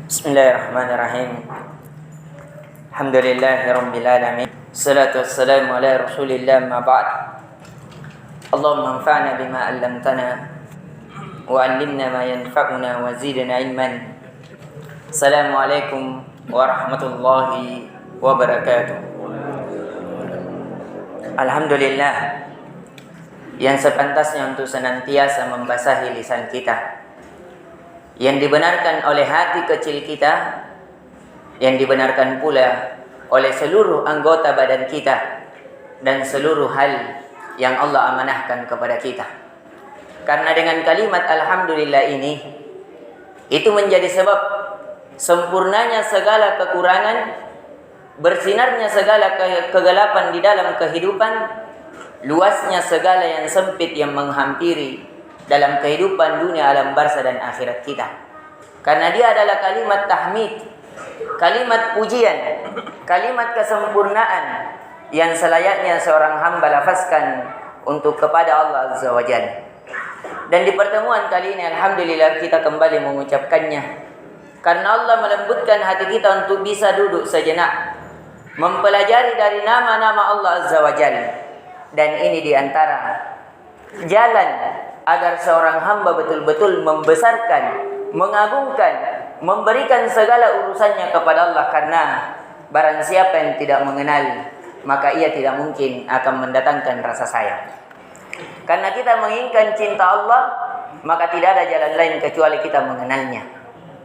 Bismillahirrahmanirrahim. Alhamdulillahirabbil alamin. Salatu wassalamu ala Rasulillah ma ba'd. Allahumma anfa'na bima 'allamtana wa 'allimna ma yanfa'una wa zidna ilman. Assalamualaikum warahmatullahi wabarakatuh. Alhamdulillah yang sepantasnya untuk senantiasa membasahi lisan kita, yang dibenarkan oleh hati kecil kita, yang dibenarkan pula oleh seluruh anggota badan kita dan seluruh hal yang Allah amanahkan kepada kita. Karena dengan kalimat Alhamdulillah ini, itu menjadi sebab sempurnanya segala kekurangan, bersinarnya segala kegelapan di dalam kehidupan, luasnya segala yang sempit yang menghampiri dalam kehidupan dunia, alam barzah dan akhirat kita. Karena dia adalah kalimat tahmid, kalimat pujian, kalimat kesempurnaan yang selayaknya seorang hamba lafazkan untuk kepada Allah Azza wa Jalla. Dan di pertemuan kali ini alhamdulillah kita kembali mengucapkannya, karena Allah melembutkan hati kita untuk bisa duduk sejenak mempelajari dari nama-nama Allah Azza wa Jalla. Dan ini diantara jalan agar seorang hamba betul-betul membesarkan, mengagungkan, memberikan segala urusannya kepada Allah. Karena barang siapa yang tidak mengenal, maka ia tidak mungkin akan mendatangkan rasa sayang. Karena kita menginginkan cinta Allah, maka tidak ada jalan lain kecuali kita mengenalnya,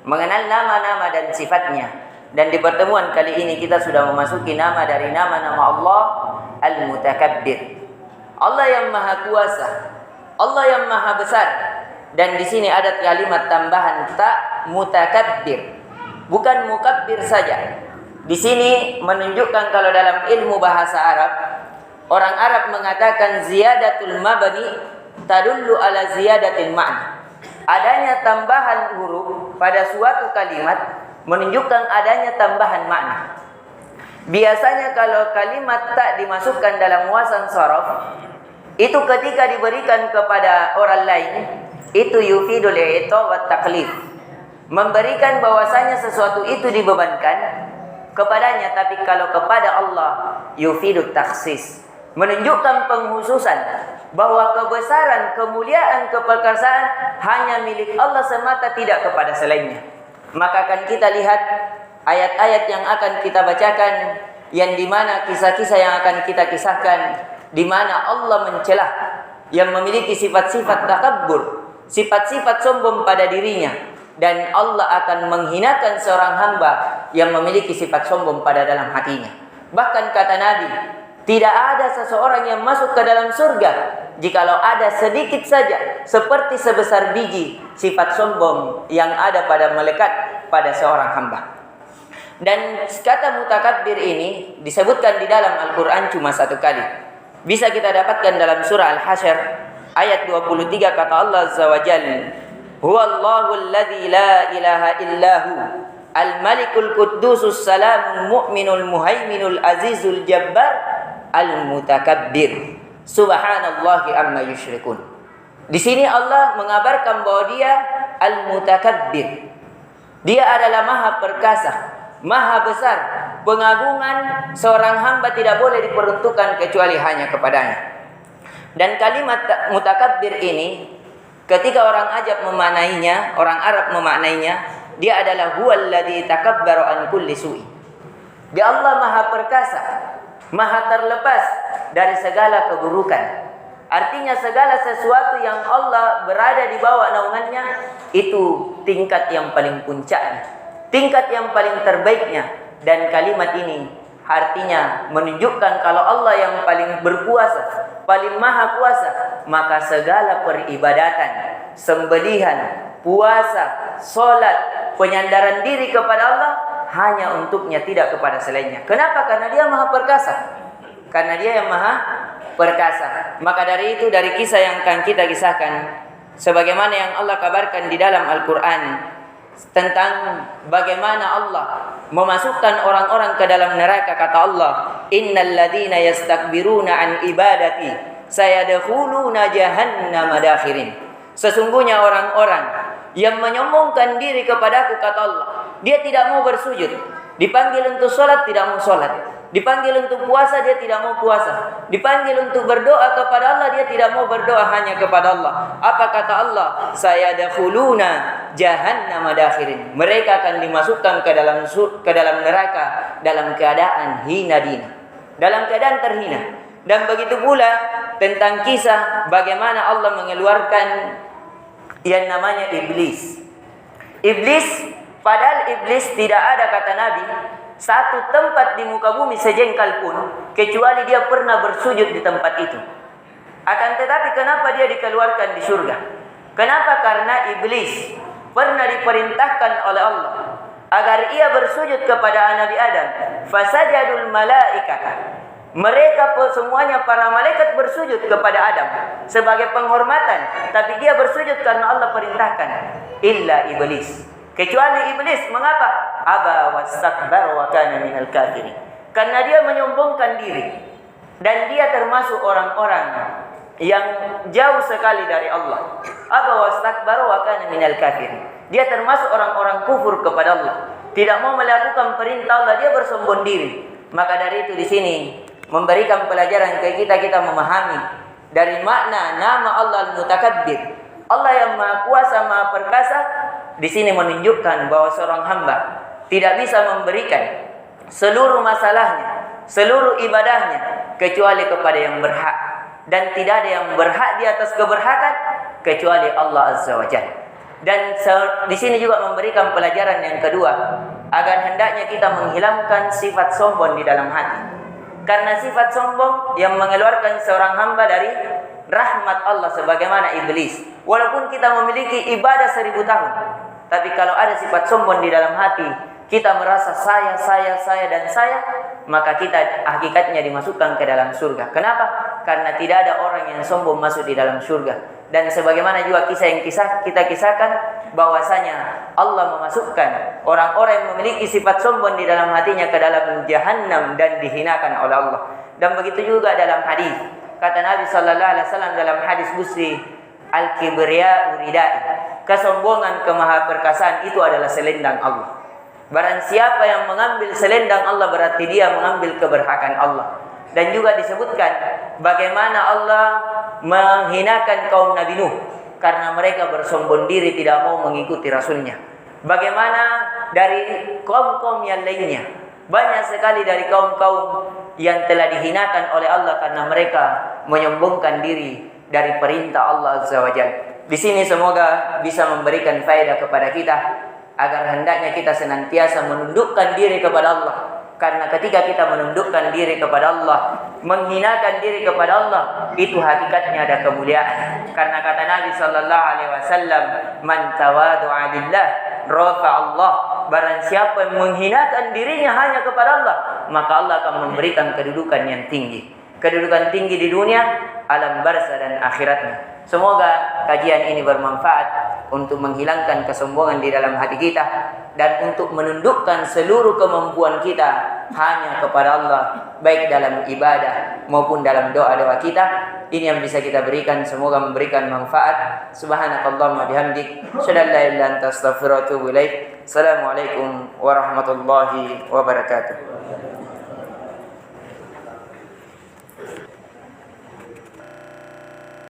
mengenal nama-nama dan sifatnya. Dan di pertemuan kali ini kita sudah memasuki nama dari nama-nama Allah, Al-Mutakabbir. Allah yang maha kuasa, Allah yang maha besar. Dan di sini ada kalimat tambahan ta, mutakabbir, bukan mukabbir saja. Di sini menunjukkan kalau dalam ilmu bahasa Arab, orang Arab mengatakan ziyadatul mabni tadullu ala ziyadatil ma'na. Adanya tambahan huruf pada suatu kalimat menunjukkan adanya tambahan makna. Biasanya kalau kalimat ta dimasukkan dalam wazan sharaf, itu ketika diberikan kepada orang lain, itu yufidul i'ta wa taklif, memberikan bahwasanya sesuatu itu dibebankan kepadanya. Tapi kalau kepada Allah, yufidut takhsis, menunjukkan penghususan, bahwa kebesaran, kemuliaan, keperkasaan hanya milik Allah semata, tidak kepada selainnya. Maka akan kita lihat ayat-ayat yang akan kita bacakan, yang dimana kisah-kisah yang akan kita kisahkan, di mana Allah mencelah yang memiliki sifat-sifat takabbur, sifat-sifat sombong pada dirinya, dan Allah akan menghinakan seorang hamba yang memiliki sifat sombong pada dalam hatinya. Bahkan kata Nabi, tidak ada seseorang yang masuk ke dalam surga jikalau ada sedikit saja seperti sebesar biji sifat sombong yang ada pada melekat pada seorang hamba. Dan kata mutakabbir ini disebutkan di dalam Al-Quran cuma satu kali. Bisa kita dapatkan dalam surah Al-Hasyr ayat 23, kata Allah Azza wa Jalla, huwallahu alladzi la ilaha illahu al-malikul quddusus salamul mu'minul muhaiminul azizul jabbar al-mutakabbir subhanallahi amma yusyrikun. Di sini Allah mengabarkan bahwa dia al-mutakabbir. Dia adalah maha perkasa, maha besar. Pengagungan seorang hamba tidak boleh diperuntukkan kecuali hanya kepadanya. Dan kalimat mutakabbir ini, ketika orang Ajab memaknainya, orang Arab memaknainya, dia adalah huwallazi takabbaru an kulli su'i. Dia Allah maha perkasa, maha terlepas dari segala keburukan. Artinya segala sesuatu yang Allah berada di bawah naungannya, itu tingkat yang paling puncaknya, tingkat yang paling terbaiknya. Dan kalimat ini artinya menunjukkan kalau Allah yang paling berkuasa, paling maha kuasa, maka segala peribadatan, sembelihan, puasa, solat, penyandaran diri kepada Allah hanya untuknya, tidak kepada selainnya. Kenapa? Karena dia maha perkasa. Karena dia yang maha perkasa. Maka dari itu, dari kisah yang akan kita kisahkan, sebagaimana yang Allah kabarkan di dalam Al-Quran tentang bagaimana Allah memasukkan orang-orang ke dalam neraka. Kata Allah, innal ladzina yastakbiruna an ibadati sayadkhuluna jahannama dakhirin. Sesungguhnya orang-orang yang menyombongkan diri kepadaku, kata Allah, dia tidak mau bersujud. Dipanggil untuk sholat, tidak mau sholat. Dipanggil untuk puasa, dia tidak mau puasa. Dipanggil untuk berdoa kepada Allah, dia tidak mau berdoa hanya kepada Allah. Apa kata Allah? Sayadkhuluna jahannama dakhirin. Mereka akan dimasukkan ke dalam neraka dalam keadaan hina dina, dalam keadaan terhina. Dan begitu pula tentang kisah bagaimana Allah mengeluarkan yang namanya iblis. Iblis, padahal iblis tidak ada, kata Nabi, satu tempat di muka bumi sejengkal pun kecuali dia pernah bersujud di tempat itu. Akan tetapi kenapa dia dikeluarkan di surga? Kenapa? Karena iblis pernah diperintahkan oleh Allah agar ia bersujud kepada Nabi Adam. Fasajadul malaikata. Mereka semuanya para malaikat bersujud kepada Adam sebagai penghormatan, tapi dia bersujud karena Allah perintahkan. Illa iblis. Kecuali iblis, mengapa? Aba wastakbar wa kana minal kafirin. Karena dia menyombongkan diri dan dia termasuk orang-orang yang jauh sekali dari Allah. Aba wastakbar wa kana minal kafirin. Dia termasuk orang-orang kufur kepada Allah. Tidak mau melakukan perintah Allah, dia bersombong diri. Maka dari itu di sini memberikan pelajaran ke kita memahami dari makna nama Allah Al-Mutakabbir. Allah yang Maha Kuasa, Maha Perkasa. Di sini menunjukkan bahwa seorang hamba tidak bisa memberikan seluruh masalahnya, seluruh ibadahnya kecuali kepada yang berhak, dan tidak ada yang berhak di atas keberhakan kecuali Allah Azza wa Jalla. Dan di sini juga memberikan pelajaran yang kedua, agar hendaknya kita menghilangkan sifat sombong di dalam hati. Karena sifat sombong yang mengeluarkan seorang hamba dari rahmat Allah sebagaimana iblis. Walaupun kita memiliki ibadah 1000 tahun, tapi kalau ada sifat sombong di dalam hati, kita merasa saya, dan saya, maka kita hakikatnya dimasukkan ke dalam surga. Kenapa? Karena tidak ada orang yang sombong masuk di dalam surga. Dan sebagaimana juga kisah yang kita kisahkan, bahwasanya Allah memasukkan orang-orang yang memiliki sifat sombong di dalam hatinya ke dalam jahannam dan dihinakan oleh Allah. Dan begitu juga dalam hadis, kata Nabi sallallahu alaihi wasallam dalam hadis Qudsi, al-kibriya'u ridai. Kesombongan, kemahaperkasaan itu adalah selendang Allah. Barang siapa yang mengambil selendang Allah, berarti dia mengambil keberhakan Allah. Dan juga disebutkan bagaimana Allah menghinakan kaum Nabi Nuh karena mereka bersombong diri tidak mau mengikuti Rasulnya. Bagaimana dari kaum-kaum yang lainnya, banyak sekali dari kaum-kaum yang telah dihinakan oleh Allah karena mereka menyombongkan diri dari perintah Allah Azza wa Jalla. Di sini semoga bisa memberikan faedah kepada kita agar hendaknya kita senantiasa menundukkan diri kepada Allah. Karena ketika kita menundukkan diri kepada Allah, menghinakan diri kepada Allah, itu hakikatnya ada kemuliaan. Karena kata Nabi sallallahu alaihi wasallam, "Man tawadu'a lillah, rafa Allah." Barang siapa yang menghinakan dirinya hanya kepada Allah, maka Allah akan memberikan kedudukan yang tinggi. Kedudukan tinggi di dunia, alam barzah dan akhiratnya. Semoga kajian ini bermanfaat untuk menghilangkan kesombongan di dalam hati kita dan untuk menundukkan seluruh kemampuan kita hanya kepada Allah, baik dalam ibadah maupun dalam doa-doa kita. Ini yang bisa kita berikan, semoga memberikan manfaat. Subhanakallahumma bihamdik, asyhadu an la ilaha illa anta, astaghfiruka wa atubu ilaik. Assalamualaikum warahmatullahi wabarakatuh.